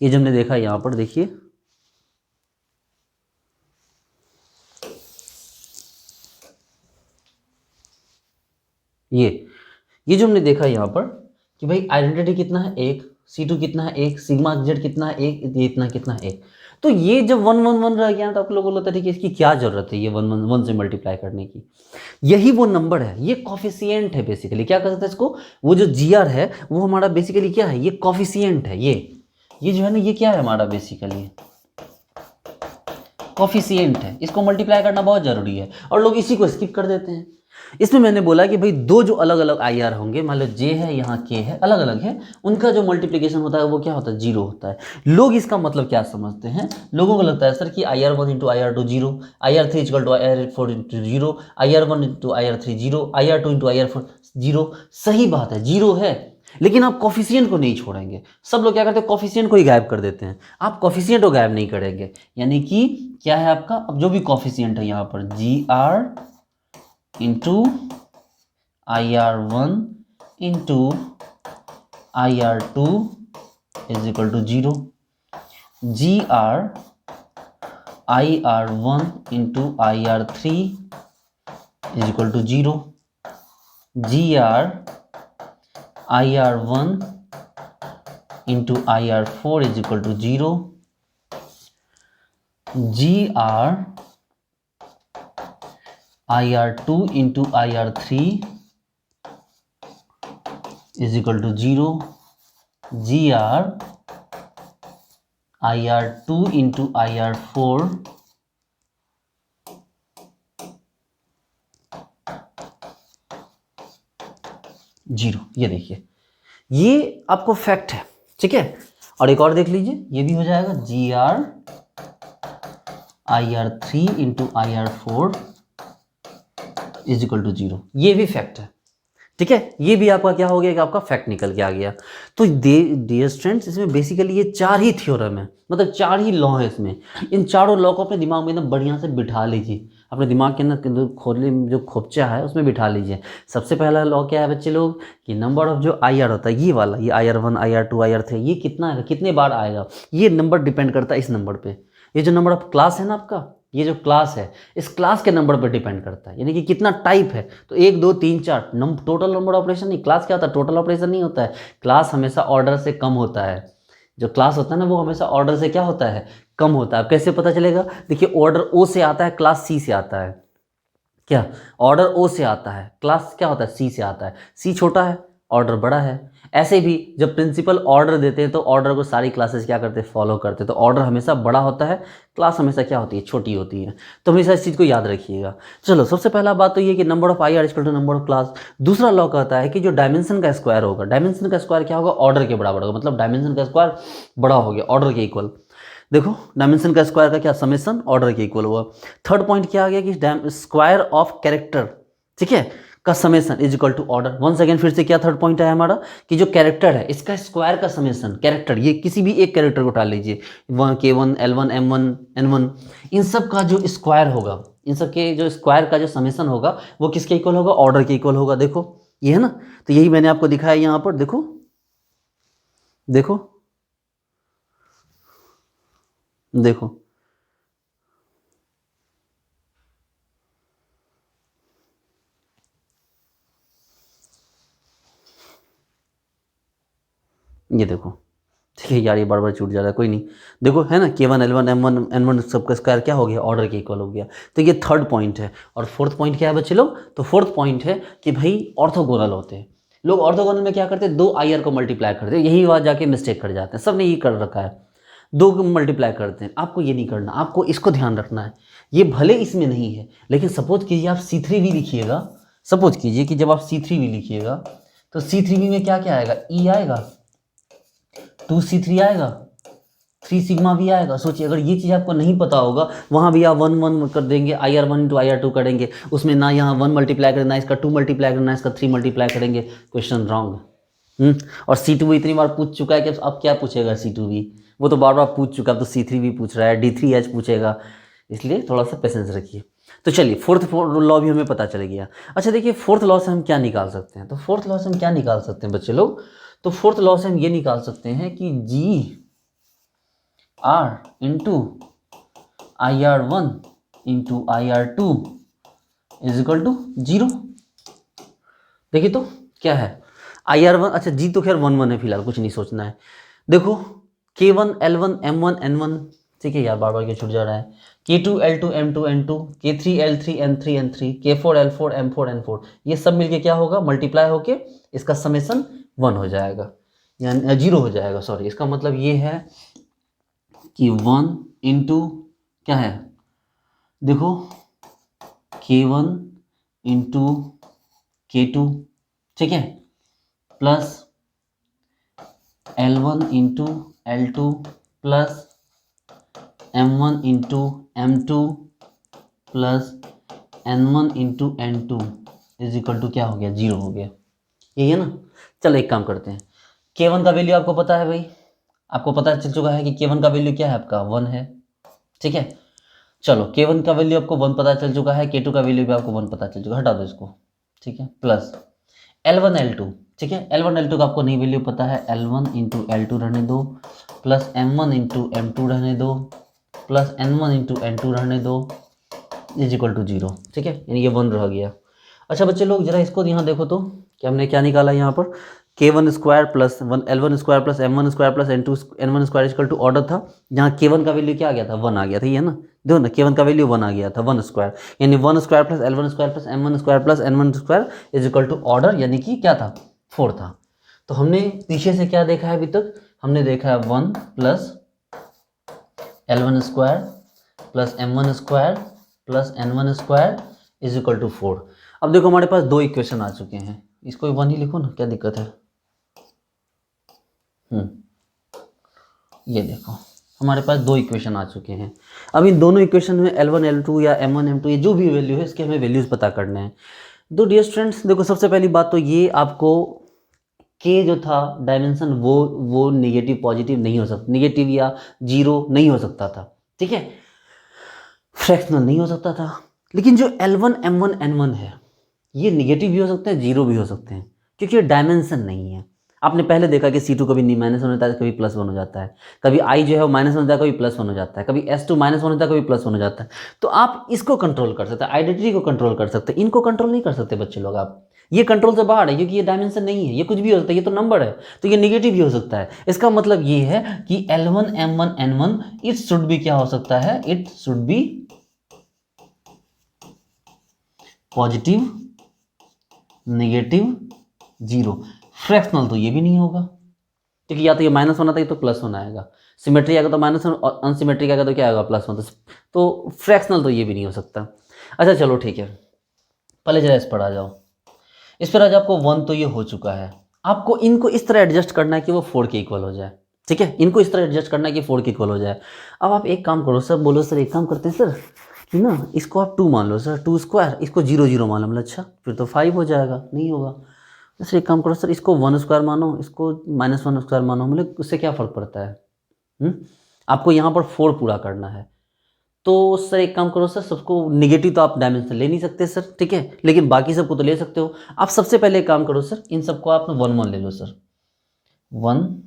ये जो हमने देखा यहाँ पर देखिए, ये जो हमने देखा यहाँ पर कि भाई आइडेंटिटी कितना है, 1, C2 कितना है, 1, सिग्मा जेड कितना है, 1, ये इतना कितना है, 1। तो ये जब 1 1 1 रह गया तो आप लोगों को लगता है कि इसकी क्या जरूरत है ये 1 1 1 से मल्टीप्लाई करने की। यही वो नंबर है, ये कॉफिशिएंट है बेसिकली, क्या कर सकते हैं इसको, वो जो GR है वो हमारा बेसिकली क्या है, ये कॉफिशिएंट है, ये जो है ना, ये क्या है हमारा बेसिकली कॉफिशिएंट है, इसको मल्टीप्लाई करना बहुत जरूरी है और लोग इसी को स्किप कर देते हैं। इसमें मैंने बोला कि भाई 2 जो अलग अलग IR होंगे, मान लो J है यहाँ K है, अलग अलग है, उनका जो मल्टीप्लिकेशन होता है वो क्या होता है, 0 होता है। लोग इसका मतलब क्या समझते हैं, लोगों को लगता है सर कि IR1 into IR2 0, IR3 equal to IR4 into 0, IR1 into IR3 0, IR2 into IR4 0। सही बात है 0 है, लेकिन आप कॉफिशिएंट को नहीं छोड़ेंगे। सब लोग क्या करते हैं, कॉफिशिएंट को ही गायब कर देते हैं, आप कॉफिशिएंट को गायब नहीं करेंगे। यानी कि क्या है आपका, अब जो भी कॉफिशिएंट है यहाँ पर GR into IR1 into IR2 is equal to 0, GR IR1 into IR3 is equal to 0, GR IR1 into IR4 is equal to 0, GR IR2 into IR3 is equal to 0, GR IR2 into IR4 0। ये देखिए, ये आपको fact है, ठीक है। और एक और देख लीजिए, ये भी हो जाएगा GR IR3 into IR4 is equal to 0, ये भी फैक्ट है, ठीक है, ये भी आपका क्या हो गया कि आपका फैक्ट निकल के आ गया। तो डियर स्टूडेंट्स, इसमें बेसिकली ये 4 ही थ्योरम है, मतलब 4 ही लॉ है इसमें। इन चारों लॉ को अपने दिमाग में ना बढ़िया से बिठा लीजिए, अपने दिमाग के अंदर खोले जो खोपचा है उसमें बिठा लीजिए। सबसे पहला लॉ क्या है बच्चे लोग, कि नंबर ऑफ जो आई आर होता है, ये वाला, ये IR1 IR2 IR3, ये कितना आएगा, कितने बार आएगा, ये नंबर डिपेंड करता है इस नंबर पे। ये जो नंबर ऑफ क्लास है ना आपका, ये जो क्लास है, इस क्लास के नंबर पर डिपेंड करता है, यानी कि कितना टाइप है। तो 1 2 3 4 टोटल नंबर ऑपरेशन नहीं, क्लास क्या होता है, टोटल ऑपरेशन नहीं होता है। क्लास हमेशा ऑर्डर से कम होता है, जो क्लास होता है ना वो हमेशा ऑर्डर से क्या होता है, कम होता है। कैसे पता चलेगा, देखिए ऑर्डर ओ से आता है, क्लास सी से आता है। क्या, ऑर्डर ओ से आता है, क्लास क्या होता है, सी से आता है। सी छोटा है, ऑर्डर बड़ा है। ऐसे भी जब प्रिंसिपल ऑर्डर देते हैं तो ऑर्डर को सारी क्लासेस क्या करते हैं, फॉलो करते हैं। तो ऑर्डर हमेशा बड़ा होता है, क्लास हमेशा क्या होती है, छोटी होती है। तो हमेशा इस चीज़ को याद रखिएगा। चलो, सबसे पहला बात तो ये कि number of I R equal to number of class. दूसरा लॉ कहता है कि जो डायमेंशन का स्क्वायर होगा, डायमेंशन का स्क्वायर क्या होगा, ऑर्डर के बराबर होगा, मतलब डायमेंशन का स्क्वायर बड़ा हो गया, ऑर्डर के इक्वल। देखो, डायमेंशन का स्क्वायर का क्या, समेसन ऑर्डर के इक्वल हुआ। थर्ड पॉइंट क्या आ गया कि स्क्वायर ऑफ कैरेक्टर, ठीक है, का summation is equal to order. One second, फिर से क्या थर्ड पॉइंट है हमारा, कि जो कैरेक्टर है इसका स्क्वायर का समेसन, कैरेक्टर ये किसी भी एक कैरेक्टर को उठा लीजिए, K1 L1 M1 N1, इन सब का जो स्क्वायर होगा, इन सब के जो स्क्वायर का जो समेसन होगा वो किसके इक्वल होगा, ऑर्डर के इक्वल होगा। देखो ये है ना, तो यही मैंने आपको दिखाया यहाँ पर। देखो देखो देखो, ये देखो, ठीक है यार, ये बार बार छूट जा रहा है, कोई नहीं। देखो है ना, K1 L1 M1 N1 सबका स्क्वायर क्या हो गया, ऑर्डर के इक्वल हो गया। तो ये थर्ड पॉइंट है। और फोर्थ पॉइंट क्या है बच्चे लोग, तो फोर्थ पॉइंट है कि भाई ऑर्थोगोनल होते हैं लोग। ऑर्थोगोनल में क्या करते हैं, 2 IR को मल्टीप्लाई करते हैं, यही बात जाके मिस्टेक कर जाते हैं, सबने ये कर रखा है, 2 को मल्टीप्लाई करते हैं। आपको ये नहीं करना, आपको इसको ध्यान रखना है। ये भले इसमें नहीं है, लेकिन सपोज कीजिए आप C3V लिखिएगा, सपोज कीजिए कि जब आप C3V लिखिएगा तो C3V में क्या क्या आएगा, E आएगा, 2C3 आएगा, 3 सिग्मा भी आएगा। सोचिए, अगर ये चीज़ आपको नहीं पता होगा, वहाँ भी आप 1 1 कर देंगे, IR1 इंटू IR2 करेंगे, उसमें ना यहाँ 1 मल्टीप्लाई करना, इसका 2 मल्टीप्लाई करना, इसका 3 मल्टीप्लाई करेंगे, क्वेश्चन रॉन्ग। और C2V इतनी बार पूछ चुका है कि अब क्या पूछेगा C2V, वो तो बार बार पूछ चुका है, अब तो C3V पूछ रहा है, D3H पूछेगा, इसलिए थोड़ा सा पेशेंस रखिए। तो चलिए, फोर्थ लॉ भी हमें पता चल गया। अच्छा देखिए, फोर्थ लॉ से हम क्या निकाल सकते हैं, तो फोर्थ लॉ से हम क्या निकाल सकते हैं बच्चे लोग, तो फोर्थ लॉ से हम ये निकाल सकते हैं कि GR into IR1 into IR2 is equal to 0। देखिए तो क्या है, IR1, अच्छा जी तो खैर 1 1 है फिलहाल, कुछ नहीं सोचना है। देखो K1 L1 M1 N1, ठीक है यार, बार बार क्यों छूट जा रहा है, K2 L2 M2 N2, K3 L3 M3 N3, K4 L4 M4 N4, ये सब मिलके क्या होगा, मल्टीप्लाई होके इसका समेसन 1 हो जाएगा, यानी 0 हो जाएगा, सॉरी। इसका मतलब ये है कि 1 इंटू क्या है, देखो K1 इंटू K2, ठीक है, plus L1 into L2 plus M1 into M2 plus N1 into N2 is equal to क्या हो गया, 0 हो गया। यही है ना। चलो एक काम करते हैं, K1 का वैल्यू आपको पता है भाई, आपको पता चल चुका है कि K1 का वैल्यू क्या है आपका, 1 है, ठीक है। चलो, K1 का वैल्यू आपको 1 पता चल चुका है, K2 का वैल्यू भी आपको 1 पता चल चुका है, हटा दो इसको, ठीक है, प्लस L1 L2, ठीक है, L1 L2 का आपको नहीं वैल्यू पता है, L1 इंटू L2 रहने दो, प्लस M1 इंटू M2 रहने दो, प्लस N1 इंटू N2 रहने दो, इज इक्वल टू 0, ठीक है, यानी ये 1 रह गया। अच्छा बच्चे लोग, जरा इसको यहाँ देखो तो कि हमने क्या निकाला यहाँ पर, K1 square plus L1 square plus M1 square plus N1 square equal to order था, जहाँ K1 का वैल्यू क्या आ गया था, 1 आ गया था, ये ना, देखो ना, K1 का वैल्यू 1 आ गया था, 1 स्क्वायर, यानी 1 square plus L1 square plus M1 square plus N1 square is equal to order, यानी कि क्या था, 4 था। तो हमने पीछे से क्या देखा है अभी तक, हमने देखा है 1 plus L1 square plus M1 square plus N1 square is equal to 4। अब देखो हमारे पास 2 इक्वेशन आ चुके हैं, इसको 1 ही लिखो ना, क्या दिक्कत है। ये देखो हमारे पास 2 इक्वेशन आ चुके हैं। अब इन दोनों इक्वेशन में L1 L2 या M1 M2 ये जो भी वैल्यू है, इसके हमें वैल्यूज़ पता करने हैं। तो डियर स्टूडेंट्स देखो, सबसे पहली बात तो ये आपको के जो था डायमेंशन वो नेगेटिव पॉजिटिव नहीं हो सकता, नेगेटिव या जीरो नहीं हो सकता था, ठीक है, फ्रैक्शनल नहीं हो सकता था। लेकिन जो L1 M1 N1 है ये निगेटिव भी हो सकते हैं, जीरो भी हो सकते हैं, क्योंकि ये डायमेंशन नहीं है। आपने पहले देखा कि C2 कभी -1 हो जाता है, कभी +1 हो जाता है, कभी I जो है वो -1 हो जाता है, कभी +1 हो जाता है, कभी S2 -1 होता है, कभी +1 हो जाता है। तो आप इसको कंट्रोल कर सकते हैं, आइडेंटिटी को कंट्रोल कर सकते हैं, इनको कंट्रोल नहीं कर सकते बच्चे लोग। आप ये कंट्रोल से बाहर है, क्योंकि ये डायमेंशन नहीं है, ये कुछ भी हो सकता है, ये तो नंबर है, तो ये निगेटिव भी हो सकता है। इसका मतलब ये है कि L1 M1 N1 it should भी क्या हो सकता है, it should be positive, negative, zero. Fractional तो ये भी नहीं होगा, क्योंकि या तो ये -1 आता है तो +1 आएगा, सिमेट्री आएगा तो -1 और अनसिमेट्रिक आएगा तो क्या आएगा, +1। तो फ्रैक्शनल तो ये भी नहीं हो सकता। अच्छा चलो ठीक है, पहले जरा इस पर आ जाओ। इस पर आज आपको 1 तो ये हो चुका है, आपको इनको इस तरह एडजस्ट करना है कि वो 4 के इक्वल हो जाए, ठीक है, इनको इस तरह एडजस्ट करना है कि 4 के इक्वल हो जाए। अब आप एक काम करो सर, बोलो सर एक काम करते हैं सर कि ना इसको आप 2 मान लो सर, 2 स्क्वायर, इसको 0 0 मान लो। मतलब अच्छा फिर तो 5 हो जाएगा, नहीं होगा। सर एक काम करो सर, इसको 1 स्क्वायर मानो, इसको -1 स्क्वायर मानो, मतलब उससे क्या फ़र्क पड़ता है? आपको यहाँ पर 4 पूरा करना है। तो सर एक काम करो सर, सबको निगेटिव तो आप डायमेंशन ले नहीं सकते सर, ठीक है, लेकिन बाकी सबको तो ले सकते हो। आप सबसे पहले एक काम करो सर, इन सबको आप 1 1 ले लो sir. 1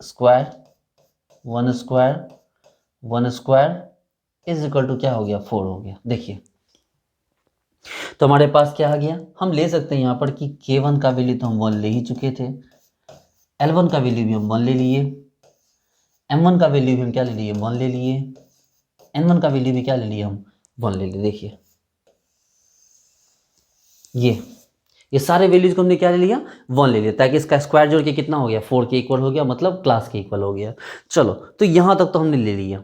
square 1 square 1 square is equal to क्या हो गया, 4 हो गया। देखिए तो हमारे पास क्या आ गया, हम ले सकते हैं यहाँ पर कि K1 का वैल्यू तो हम 1 ले ही चुके थे, L1 का वैल्यू भी हम 1 ले लिए, M1 का वैल्यू भी हम क्या ले लिए, 1 ले लिए, N1 का वैल्यू भी क्या ले लिए, हम 1 ले लिए। देखिए ये सारे वैल्यूज को हमने क्या ले लिया, 1 ले लिया, ताकि इसका स्क्वायर जोड़ के कितना हो गया, 4 के इक्वल हो गया, मतलब क्लास के इक्वल हो गया। चलो तो यहाँ तक तो हमने ले लिया।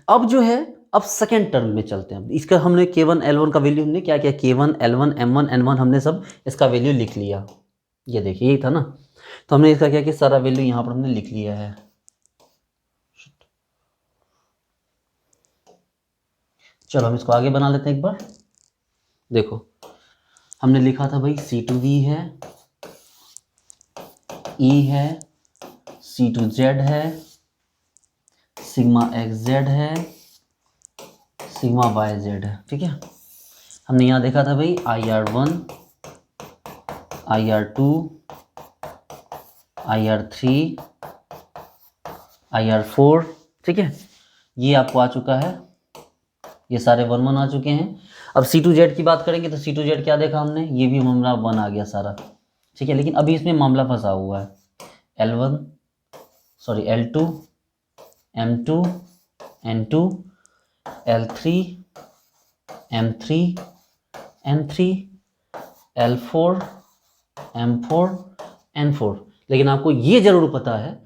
अब जो है, अब सेकेंड टर्म में चलते हैं। इसका हमने K1 L1 का वैल्यू हमने क्या किया, K1 L1 M1 N1 हमने सब इसका वैल्यू लिख लिया। ये देखिए यही था ना, तो हमने इसका क्या किया, सारा वैल्यू यहाँ पर हमने लिख लिया है। चलो हम इसको आगे बना लेते हैं एक बार। देखो हमने लिखा था भाई C2V है, E है, C2Z है, सिग्मा XZ है, सिग्मा YZ है, ठीक है। हमने यहाँ देखा था भाई IR1 IR2 IR3 IR4, ठीक है, ये आपको आ चुका है, ये सारे 1 1 आ चुके हैं। अब C2Z की बात करेंगे तो C2Z क्या देखा हमने, ये भी मामला 1 आ गया सारा, ठीक है, लेकिन अभी इसमें मामला फंसा हुआ है। L2 M2 N2 L3 M3 N3 L4 M4 N4। लेकिन आपको ये जरूर पता है,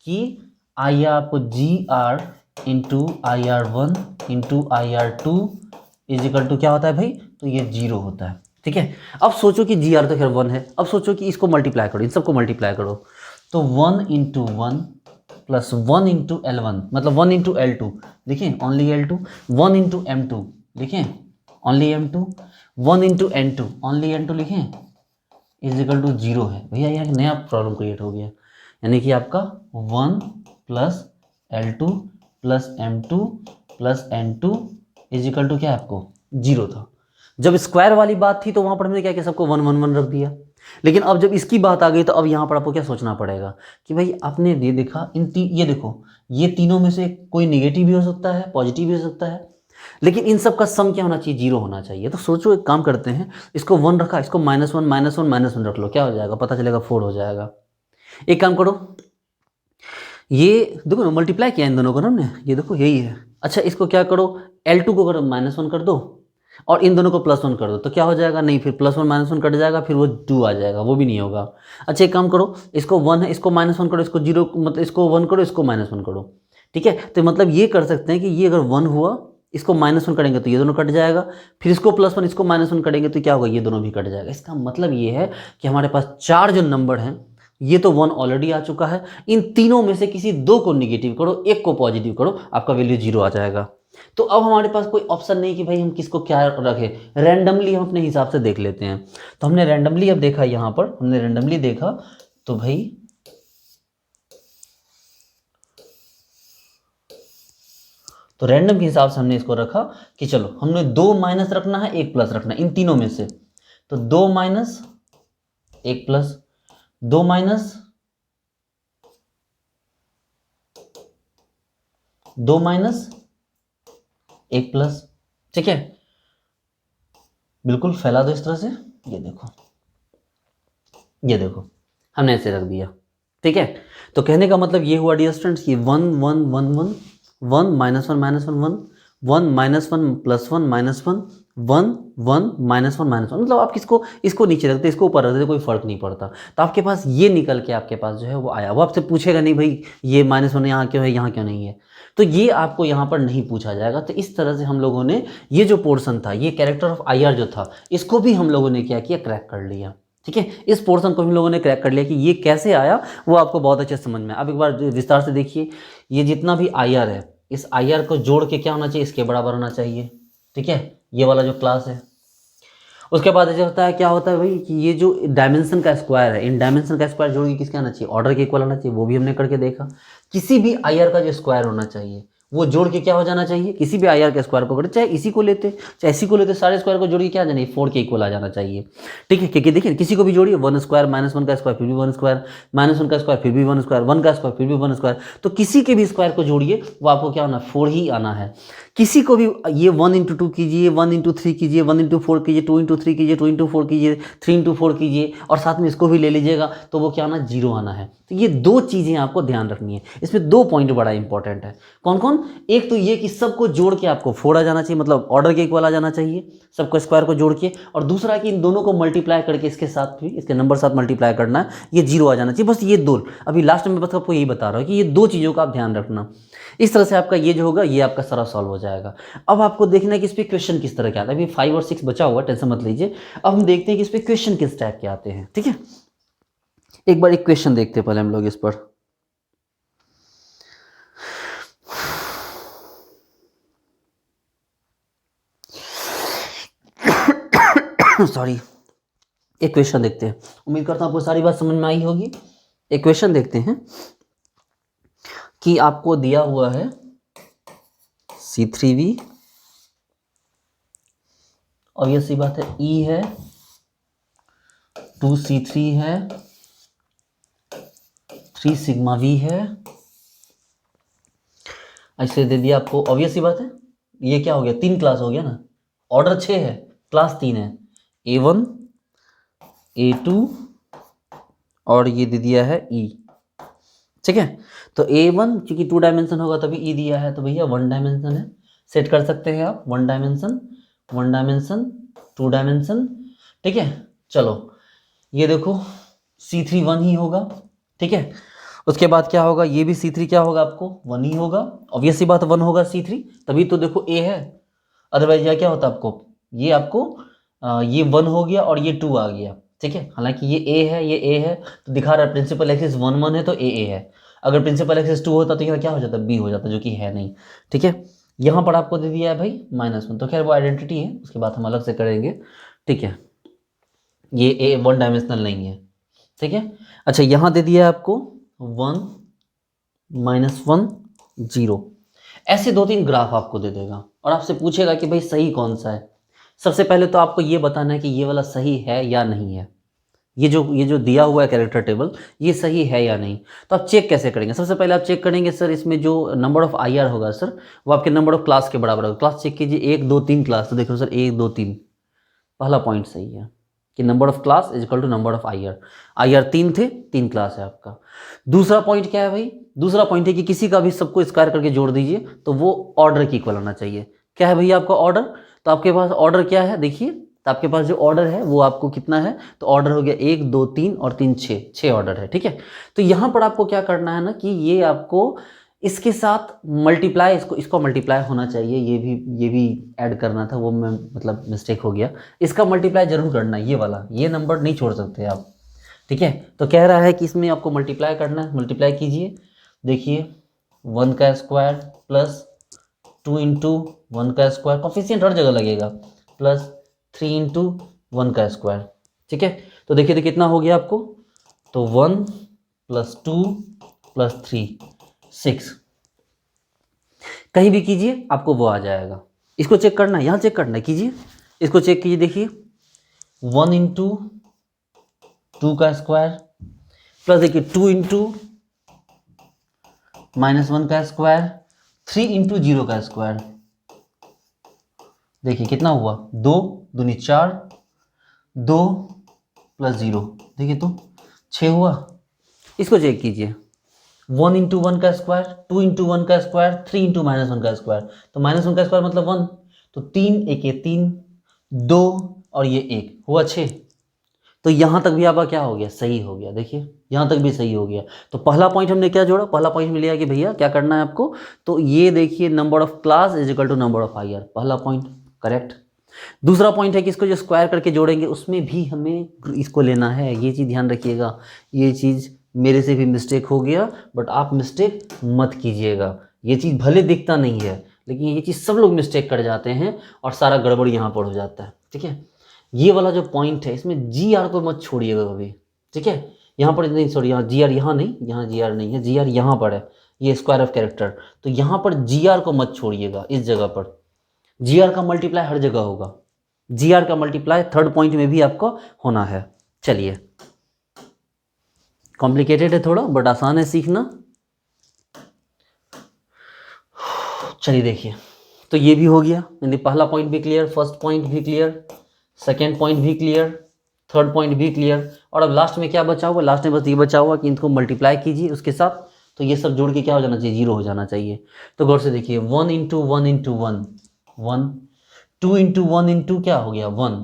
कि आपको GR into IR1 into IR2 is equal to क्या होता है भाई, तो ये 0 होता है, ठीक है। अब सोचो कि GR तो खैर 1 है, अब सोचो कि इसको मल्टीप्लाई करो, इन सबको मल्टीप्लाई करो, तो 1 इंटू 1 प्लस 1 इंटू L1 मतलब 1 इंटू L2, देखिए ओनली L2, 1 इंटू M2 लिखें only M2, 1 into N2 only N2 लिखें, इज इक्वल टू 0 है। भैया यहाँ नया प्रॉब्लम क्रिएट हो गया, यानी कि आपका 1 plus L2 plus M2 plus N2 is equal to क्या है, आपको 0 था। जब स्क्वायर वाली बात थी तो वहाँ पर हमने क्या किया, सबको 1 1 1 रख दिया। लेकिन अब जब इसकी बात आ गई तो अब यहाँ पर आपको क्या सोचना पड़ेगा कि भाई आपने ये देखा ये देखो, ये तीनों में से कोई नेगेटिव भी हो सकता है, पॉजिटिव भी हो सकता है, लेकिन इन सब का सम क्या होना चाहिए, 0 होना चाहिए। तो सोचो एक काम करते हैं, इसको 1 रखा, इसको -1 रख लो, क्या हो जाएगा, पता चलेगा 4 हो जाएगा। एक काम करो, ये देखो ना मल्टीप्लाई किया इन दोनों को ना हमने, ये देखो यही है। अच्छा इसको क्या करो, L2 को अगर -1 कर दो और इन दोनों को +1 कर दो तो क्या हो जाएगा, नहीं फिर +1 -1 कट जाएगा, फिर वो 2 आ जाएगा, वो भी नहीं होगा। अच्छा एक काम करो, इसको 1 है, इसको -1 करो, इसको 0 मतलब इसको 1 करो, इसको -1 करो, ठीक है। तो मतलब ये कर सकते हैं कि ये अगर 1 हुआ, इसको -1 करेंगे तो ये दोनों कट जाएगा, फिर इसको +1 इसको -1 करेंगे तो क्या होगा, ये दोनों भी कट जाएगा। इसका मतलब ये है कि हमारे पास 4 जो नंबर हैं, ये तो 1 ऑलरेडी आ चुका है, इन तीनों में से किसी 2 को निगेटिव करो, एक को पॉजिटिव करो, आपका वैल्यू 0 आ जाएगा। तो अब हमारे पास कोई ऑप्शन नहीं कि भाई हम किसको क्या रखें, रैंडमली हम अपने हिसाब से देख लेते हैं। तो हमने रैंडमली अब देखा, यहाँ पर हमने रैंडमली देखा, तो भाई तो रैंडम के हिसाब से हमने इसको रखा कि चलो हमने 2 माइनस रखना है, 1 प्लस रखना है, इन तीनों में से। तो 2 minus 1 plus, 2 minus 2 minus 1 plus, ठीक है, बिल्कुल फैला दो इस तरह से, ये देखो, ये देखो हमने ऐसे रख दिया, ठीक है। तो कहने का मतलब ये हुआ डियर स्टूडेंट्स, ये 1 1 1 1 1 minus 1 minus 1 1 1 minus 1 plus 1 minus 1 1 1 minus 1 minus 1, मतलब आप किसको, इसको नीचे रखते इसको ऊपर रखते कोई फर्क नहीं पड़ता। तो आपके पास ये निकल के आपके पास जो है वो आया। वो आपसे पूछेगा नहीं भाई ये -1 यहाँ क्यों है, यहाँ क्यों नहीं है, तो ये आपको यहाँ पर नहीं पूछा जाएगा। तो इस तरह से हम लोगों ने ये जो पोर्शन था, ये कैरेक्टर ऑफ IR जो था, इसको भी हम लोगों ने क्या किया, क्रैक कर लिया, ठीक है। इस पोर्शन को हम लोगों ने क्रैक कर लिया कि ये कैसे आया, वो आपको बहुत अच्छे समझ में। अब एक बार विस्तार से देखिए, ये जितना भी IR है, इस IR को जोड़ के क्या होना चाहिए, इसके बराबर होना चाहिए, ठीक है, ये वाला जो क्लास है। उसके बाद ऐसे होता है, क्या होता है भाई कि ये जो डायमेंशन का स्क्वायर है, इन डायमेंशन का स्क्वायर जोड़ के किसके आना चाहिए, ऑर्डर के इक्वल आना चाहिए, वो भी हमने करके देखा। किसी भी IR का जो स्क्वायर होना चाहिए वो जोड़ के क्या हो जाना चाहिए, किसी भी IR के स्क्वायर को करते, चाहे इसी को लेते चाहे इसी को लेते, सारे स्क्वायर को जोड़ के क्या आ जाना, 4 के इक्वल आ जाना चाहिए, ठीक है। क्योंकि देखिए किसी को भी जोड़िए, 1 स्क्वायर माइनस 1 का स्क्वायर फिर भी 1 स्क्वायर, माइनस 1 का स्क्वायर फिर भी 1 स्क्वायर, 1 का स्क्वायर फिर भी 1 स्क्वायर, तो किसी के भी स्क्वायर को जोड़िए वो आपको क्या होना, 4 ही आना है। किसी को भी ये 1 इंटू 2 कीजिए, 1 इंटू 3 कीजिए, 1 इंटू 4 कीजिए, 2 इंटू 3 कीजिए, 2 इंटू 4 कीजिए, 3 इंटू 4 कीजिए, और साथ में इसको भी ले लीजिएगा, तो वो क्या आना, 0 आना है। तो ये दो चीज़ें आपको ध्यान रखनी है, इसमें 2 पॉइंट बड़ा इंपॉर्टेंट है। कौन कौन, एक तो ये कि सबको जोड़ के आपको 4 आ जाना चाहिए, मतलब ऑर्डर के इक्वल आ जाना चाहिए सबको स्क्वायर को जोड़ के, और दूसरा कि इन दोनों को मल्टीप्लाई करके इसके साथ भी, इसके नंबर साथ मल्टीप्लाई करना है, ये 0 आ जाना चाहिए। बस ये दो, अभी लास्ट में बस आपको यही बता रहा हूँ कि ये 2 चीज़ों का आप ध्यान रखना। इस तरह से आपका ये जो होगा, ये आपका सारा सॉल्व हो जाएगा। अब आपको देखना है कि इस पर क्वेश्चन किस तरह के आता है। अभी 5 और 6 बचा हुआ, टेंशन मत लीजिए। अब हम देखते हैं कि इस पर क्वेश्चन किस टाइप के आते हैं, ठीक है। एक बार एक क्वेश्चन देखते हैं पहले हम लोग इस पर। सॉरी, एक क्वेश्चन देखते हैं, उम्मीद करता हूँ आपको सारी बात समझ में आई होगी। एक क्वेश्चन देखते हैं कि आपको दिया हुआ है C3V, और ये सी बात है E है, 2C3 है, 3 सिग्मा V है, ऐसे दे दिया आपको। ऑब्वियस सी बात है, ये क्या हो गया, 3 क्लास हो गया ना, ऑर्डर 6 है, क्लास 3 है, A1 A2 और ये दे दिया है E, ठीक है। तो A1 क्योंकि 2 डायमेंशन होगा तभी E दिया है, तो भैया 1 डायमेंशन है, सेट कर सकते हैं आप, 1 डायमेंशन 1 डायमेंशन 2 डायमेंशन, ठीक है। चलो ये देखो C3 1 ही होगा, ठीक है। उसके बाद क्या होगा, ये भी C3 क्या होगा, आपको 1 ही होगा, ऑब्वियस सी बात 1 होगा C3, तभी तो देखो A है, अदरवाइज यह क्या होता आपको, ये आपको ये 1 हो गया और ये 2 आ गया, ठीक है। हालांकि ये A है, ये A है, तो दिखा रहा है प्रिंसिपल एक्सिस 1 1 है तो A है। अगर प्रिंसिपल एक्सिस 2 होता तो यहाँ क्या हो जाता, B हो जाता, जो कि है नहीं, ठीक है। यहाँ पर आपको दे दिया है भाई -1, तो खैर वो आइडेंटिटी है, उसकी बात हम अलग से करेंगे, ठीक है। ये A 1 डायमेंशनल नहीं है, ठीक है। अच्छा यहाँ दे दिया है आपको 1 -1 0, ऐसे 2-3 ग्राफ आपको दे देगा और आपसे पूछेगा कि भाई सही कौन सा है। सबसे पहले तो आपको ये बताना है कि ये वाला सही है या नहीं है, ये जो दिया हुआ है कैरेक्टर टेबल, ये सही है या नहीं। तो आप चेक कैसे करेंगे, सबसे पहले आप चेक करेंगे सर इसमें जो नंबर ऑफ IR होगा सर, वो आपके नंबर ऑफ क्लास के बराबर होगा। क्लास चेक कीजिए, 1 2 3 क्लास, तो देखो सर 1 2 3, पहला पॉइंट सही है कि number of class is equal to number of IR 3 थे, 3 क्लास है आपका। दूसरा पॉइंट क्या है भाई, दूसरा पॉइंट है कि किसी का भी सबको स्क्वायर करके जोड़ दीजिए तो वो ऑर्डर की इक्वल आना चाहिए। क्या है भैया आपका ऑर्डर, तो आपके पास ऑर्डर क्या है देखिए, तो आपके पास जो ऑर्डर है वो आपको कितना है, तो ऑर्डर हो गया 1 2 3 और 3 6 ऑर्डर है, ठीक है। तो यहाँ पर आपको क्या करना है ना कि ये आपको इसके साथ मल्टीप्लाई, इसको मल्टीप्लाई होना चाहिए, ये भी ऐड करना था, वो मैं मतलब मिस्टेक हो गया, इसका मल्टीप्लाई जरूर करना है, ये वाला, ये नंबर नहीं छोड़ सकते आप, ठीक है। तो कह रहा है कि इसमें आपको मल्टीप्लाई करना है, मल्टीप्लाई कीजिए, देखिए 1 का स्क्वायर प्लस 2 इंटू 1 का स्क्वायर, कॉफिशिएंट हर जगह लगेगा, प्लस 3 इंटू 1 का स्क्वायर। ठीक है, तो देखिए कितना हो गया आपको, तो 1 प्लस 2 प्लस 3 6, कहीं भी कीजिए आपको वो आ जाएगा। इसको चेक करना है, यहाँ चेक करना है, कीजिए इसको चेक कीजिए, देखिए 1 इंटू 2 का स्क्वायर प्लस देखिए 2 इंटू -1 का स्क्वायर, 3 इंटू 0 का स्क्वायर, देखिए कितना हुआ, 2 दूनी 4, 2 प्लस 0, देखिए तो 6 हुआ। इसको चेक कीजिए, 1 इंटू 1 का स्क्वायर, 2 इंटू 1 का स्क्वायर, 3 इंटू -1 का स्क्वायर, तो -1 का स्क्वायर मतलब 1, तो 3 एक ये 3, 2 और ये 1 हुआ 6। तो यहाँ तक भी आपका क्या हो गया, सही हो गया। देखिए यहाँ तक भी सही हो गया। तो पहला पॉइंट हमने क्या जोड़ा, पहला पॉइंट में लिया कि भैया क्या करना है आपको, तो ये देखिए number of class is equal to number of higher, पहला पॉइंट करेक्ट। दूसरा पॉइंट है कि इसको जो स्क्वायर करके जोड़ेंगे उसमें भी हमें इसको लेना है, ये चीज़ ध्यान रखिएगा। ये चीज़ मेरे से भी मिस्टेक हो गया, बट आप मिस्टेक मत कीजिएगा। ये चीज़ भले दिखता नहीं है, लेकिन ये चीज़ सब लोग मिस्टेक कर जाते हैं और सारा गड़बड़ यहाँ पर हो जाता है। ठीक है, ये वाला जो पॉइंट है इसमें जी आर को मत छोड़िएगा कभी। ठीक है, यहाँ पर नहीं, सॉरी यहाँ जी आर, यहाँ नहीं, यहाँ जी आर नहीं है, जी आर यहाँ पर है, ये स्क्वायर ऑफ कैरेक्टर, तो यहाँ पर जी आर को मत छोड़िएगा। इस जगह पर जी आर का मल्टीप्लाई हर जगह होगा, जी आर का मल्टीप्लाई थर्ड पॉइंट में भी आपको होना है। चलिए, कॉम्प्लिकेटेड है थोड़ा बट आसान है सीखना। चलिए देखिए, तो ये भी हो गया, यानी पहला पॉइंट भी क्लियर, फर्स्ट पॉइंट भी क्लियर, सेकेंड पॉइंट भी क्लियर, थर्ड पॉइंट भी क्लियर। और अब लास्ट में क्या बचा हुआ, लास्ट में बस ये बचा हुआ कि इनको मल्टीप्लाई कीजिए उसके साथ, तो ये सब जोड़ के क्या हो जाना चाहिए, 0 हो जाना चाहिए। तो गौर से देखिए, 1 इंटू 1 इंटू 1 1, 2 इंटू 1 इंटू क्या हो गया 1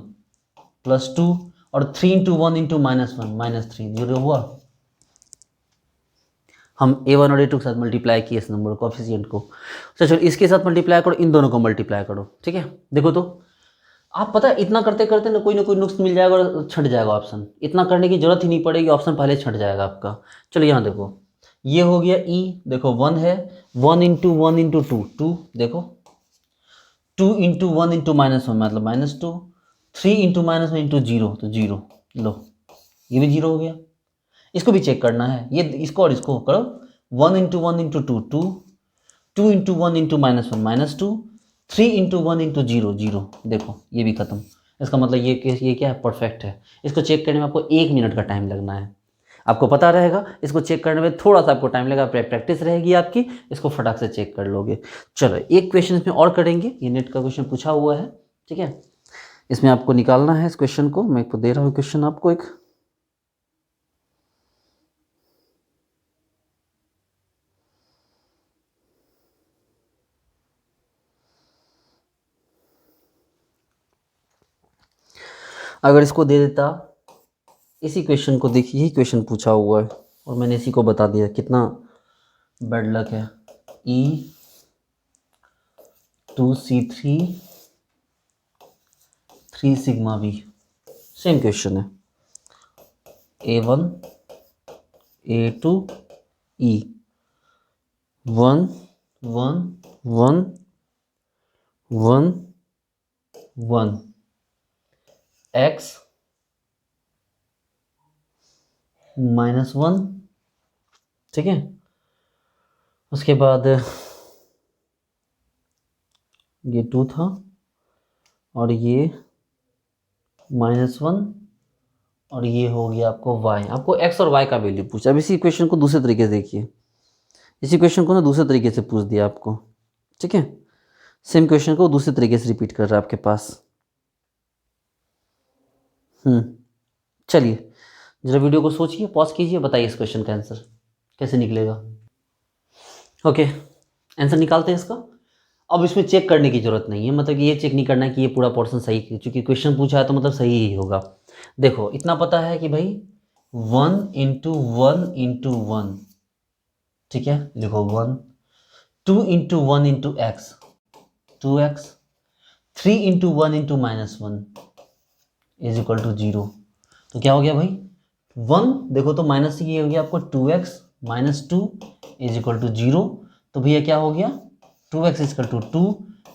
प्लस 2, और 3 इंटू 1 इंटू -1 -3, 0 हुआ। हम a1 और a2 के साथ मल्टीप्लाई किए इस नंबर कोएफिशिएंट को। चलो इसके साथ मल्टीप्लाई करो, इन दोनों को मल्टीप्लाई करो। ठीक है, देखो तो आप पता है इतना करते करते ना कोई नुक्स मिल जाएगा और छट जाएगा ऑप्शन, इतना करने की जरूरत ही नहीं पड़ेगी, ऑप्शन पहले छट जाएगा आपका। चलो यहाँ देखो, ये हो गया ई, देखो 1 है, 1 इंटू 1 इंटू 2 2, देखो 2 इंटू 1 इंटू -1 मतलब -2, 3 इंटू -1 इंटू 0 तो 0, लो ये भी 0 हो गया। इसको भी चेक करना है, ये इसको और इसको करो, 1 into 1 into 2 2, 2 into 1 into -1 -2, 3 into 1 into 0 0, देखो ये भी खत्म। इसका मतलब ये क्या है, परफेक्ट है। इसको चेक करने में आपको 1 मिनट का टाइम लगना है, आपको पता रहेगा। इसको चेक करने में थोड़ा सा आपको टाइम लगेगा, प्रैक्टिस रहेगी आपकी, इसको फटाक से चेक कर लोगे। चलो एक क्वेश्चन इसमें और करेंगे, ये नेट का क्वेश्चन पूछा हुआ है। ठीक है, इसमें आपको निकालना है इस क्वेश्चन को, मैं आपको दे रहा हूँ क्वेश्चन आपको एक। अगर इसको दे देता, इसी क्वेश्चन को देखिए, यही क्वेश्चन पूछा हुआ है और मैंने इसी को बता दिया, कितना बैड लक है। E2C3 3 sigma B, same question है, A1 A2 E 1 1 1 1 1 X -1। ठीक है, उसके बाद ये 2 था और ये -1 और ये हो गया आपको y, आपको x और y का वैल्यू पूछा। अब इसी क्वेश्चन को दूसरे तरीके से देखिए, इसी क्वेश्चन को ना दूसरे तरीके से पूछ दिया आपको। ठीक है, सेम क्वेश्चन को दूसरे तरीके से रिपीट कर रहा है आपके पास। चलिए जरा वीडियो को सोचिए, पॉज कीजिए, बताइए इस क्वेश्चन का आंसर कैसे निकलेगा। ओके, आंसर निकालते हैं इसका। अब इसमें चेक करने की जरूरत नहीं है, मतलब कि ये चेक नहीं करना है कि ये पूरा पोर्शन सही, क्योंकि क्वेश्चन पूछा है तो मतलब सही ही होगा। देखो इतना पता है कि भाई 1 इंटू 1 इंटू 1, ठीक है, लिखो 1, 2 into 1 into x 2x, 3 into 1 into -1 is equal to 0। तो क्या हो गया भाई 1, देखो तो माइनस ये हो गया आपको 2x -2 इज इक्वल टू 0। तो भैया क्या हो गया 2x इजकल टू 2,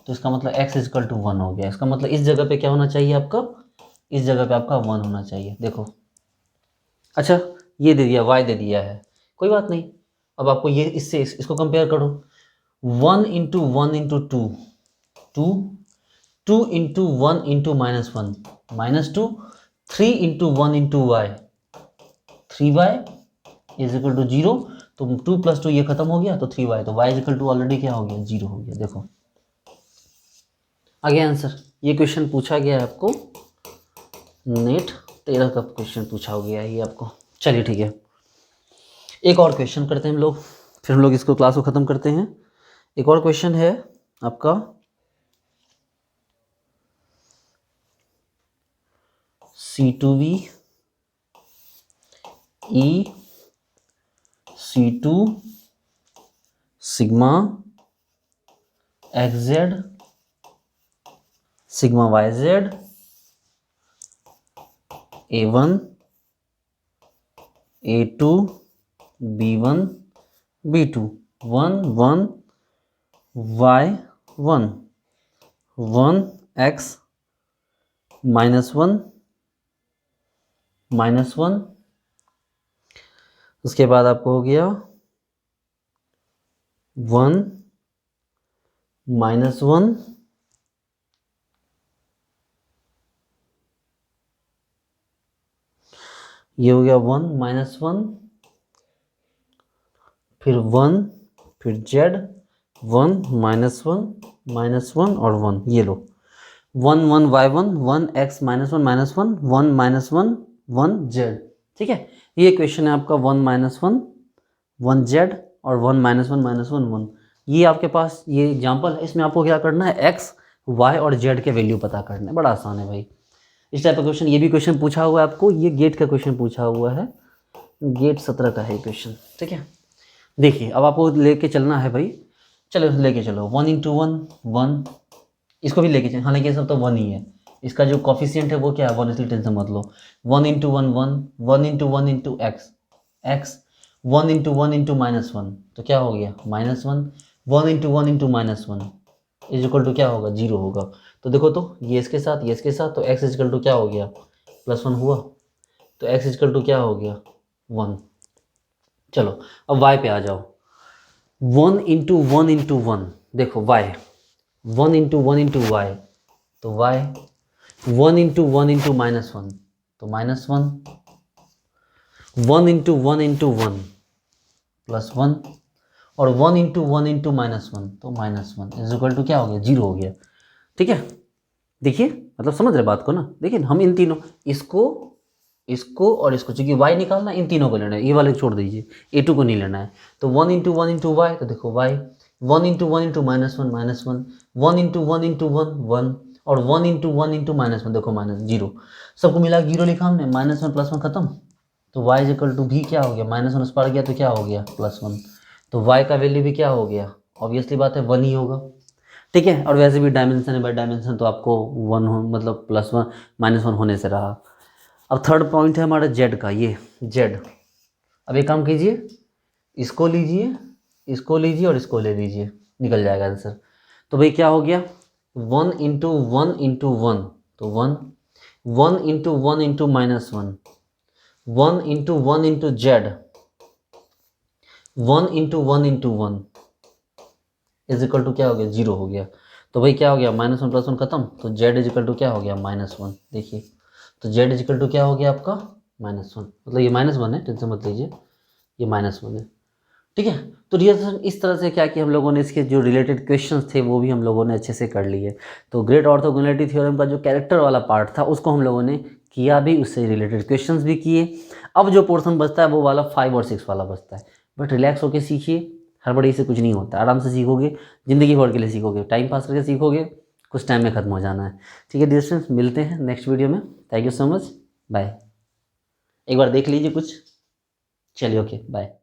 तो इसका मतलब x इजकल टू 1 हो गया। इसका मतलब इस जगह पे क्या होना चाहिए आपका, इस जगह पे आपका 1 होना चाहिए। देखो अच्छा ये दे दिया, y दे दिया है, कोई बात नहीं। अब आपको ये इससे इसको कंपेयर करो, 1 into 1 into 2, 2, 2 into 1 into -1, -2, 3 into 1 into y, 3y is equal to 0। तो 2 + 2 ये खत्म हो गया, तो 3y, तो y is equal to already क्या हो गया, 0 हो गया। देखो आ गया आंसर। ये क्वेश्चन पूछा गया है आपको, नेट 13 का क्वेश्चन पूछा गया है ये आपको। चलिए ठीक है, एक और क्वेश्चन करते हैं हम लोग, फिर हम लोग इसको क्लास को ख़त्म करते हैं। एक और क्वेश्चन है आपका C2V E C2 sigma XZ sigma YZ A1 A2 B1 B2 1 1 Y1 1 X -1 -1, उसके बाद आपको हो गया 1 -1 ये हो गया 1 -1, फिर 1, फिर Z 1 -1 और 1, ये लो 1 1 Y1 1 X -1 -1 1 -1 1 Z। ठीक है, ये क्वेश्चन है आपका 1 -1 1 Z और 1 -1 -1 1। ये आपके पास ये एग्जाम्पल है, इसमें आपको क्या करना है, X Y और Z के वैल्यू पता करना है। बड़ा आसान है भाई, इस टाइप का क्वेश्चन। ये भी क्वेश्चन पूछा हुआ है आपको, ये गेट का क्वेश्चन पूछा हुआ है, गेट 17 का है क्वेश्चन। ठीक है, देखिए अब आपको लेके चलना है भाई, चलो लेके चलो 1 इंटू 1 1, इसको भी लेके चलो, हालांकि ये सब तो 1 ही है, इसका जो कॉफिशिएंट है वो क्या है 1, इसलिए टेंशन मत लो। 1 into 1 1 1 into 1 into x x 1 into 1 into -1, तो क्या हो गया -1, 1 into 1 into -1 is equal to क्या होगा, 0 होगा। तो देखो तो ये इसके साथ ये इसके साथ, तो x इज इक्वल टू क्या हो गया, +1 हुआ, तो x इज इक्वल टू क्या हो गया 1। चलो अब y पे आ जाओ, 1 इंटू 1 इंटू 1, देखो y 1 इंटू 1 इंटू वाई, तो y 1 इंटू 1 इंटू -1, तो -1, 1 इंटू 1 इंटू 1 +1 और 1 इंटू 1 इंटू -1, तो -1 इज इक्वल टू क्या हो गया, 0 हो गया। ठीक है, देखिए मतलब समझ रहे बात को ना। देखिए हम इन तीनों, इसको इसको और इसको, चूंकि y निकालना इन तीनों को लेना है, ये वाले छोड़ दीजिए, A2 को नहीं लेना है। तो 1 इंटू 1 इंटू वाई, तो देखो y 1 into 1 into -1 -1, 1 into 1 into 1 1 और 1 इंटू 1 इंटू -1, देखो -0, सबको मिला 0 लिखा हमने, -1 +1 खत्म। तो y इज इक्वल टू भी क्या हो गया, -1 उस पार गया तो क्या हो गया +1, तो y का वैल्यू भी क्या हो गया, ऑब्वियसली बात है 1 ही होगा। ठीक है, और वैसे भी डायमेंशन है, बाय डायमेंशन तो आपको 1 हो, मतलब +1 -1 होने से रहा। अब थर्ड पॉइंट है हमारा जेड का, ये जेड। अब एक काम कीजिए, इसको लीजिए, इसको लीजिए और इसको ले लीजिए, निकल जाएगा आंसर। तो भाई क्या हो गया, 1 इंटू 1 इंटू 1, तो 1 1 into 1 into -1, 1 into 1 into z, 1 into 1 into 1 is equal to क्या हो गया, 0 हो गया। तो भाई क्या हो गया, -1 +1 खत्म, तो जेड इज इक्वल टू क्या हो गया, -1। देखिए तो जेड इज इक्वल टू क्या हो गया आपका, -1, मतलब ये -1 है, टेंशन मत लीजिए, ये -1 है। ठीक है, तो डियर इस तरह से क्या कि हम लोगों ने इसके जो रिलेटेड क्वेश्चंस थे वो भी हम लोगों ने अच्छे से कर लिए। तो ग्रेट ऑर्थोगोनैलिटी थ्योरम का जो कैरेक्टर वाला पार्ट था उसको हम लोगों ने किया भी, उससे रिलेटेड क्वेश्चंस भी किए। अब जो पोर्शन बचता है वो वाला 5 और 6 वाला बचता है, बट रिलैक्स होकर सीखिए, हड़बड़ी से कुछ नहीं होता, आराम से सीखोगे, ज़िंदगी भर के लिए सीखोगे, टाइम पास करके सीखोगे, कुछ टाइम में ख़त्म हो जाना है। ठीक है डियर स्टूडेंट्स, मिलते हैं नेक्स्ट वीडियो में, thank you so much, bye. एक बार देख लीजिए कुछ, चलिए ओके बाय।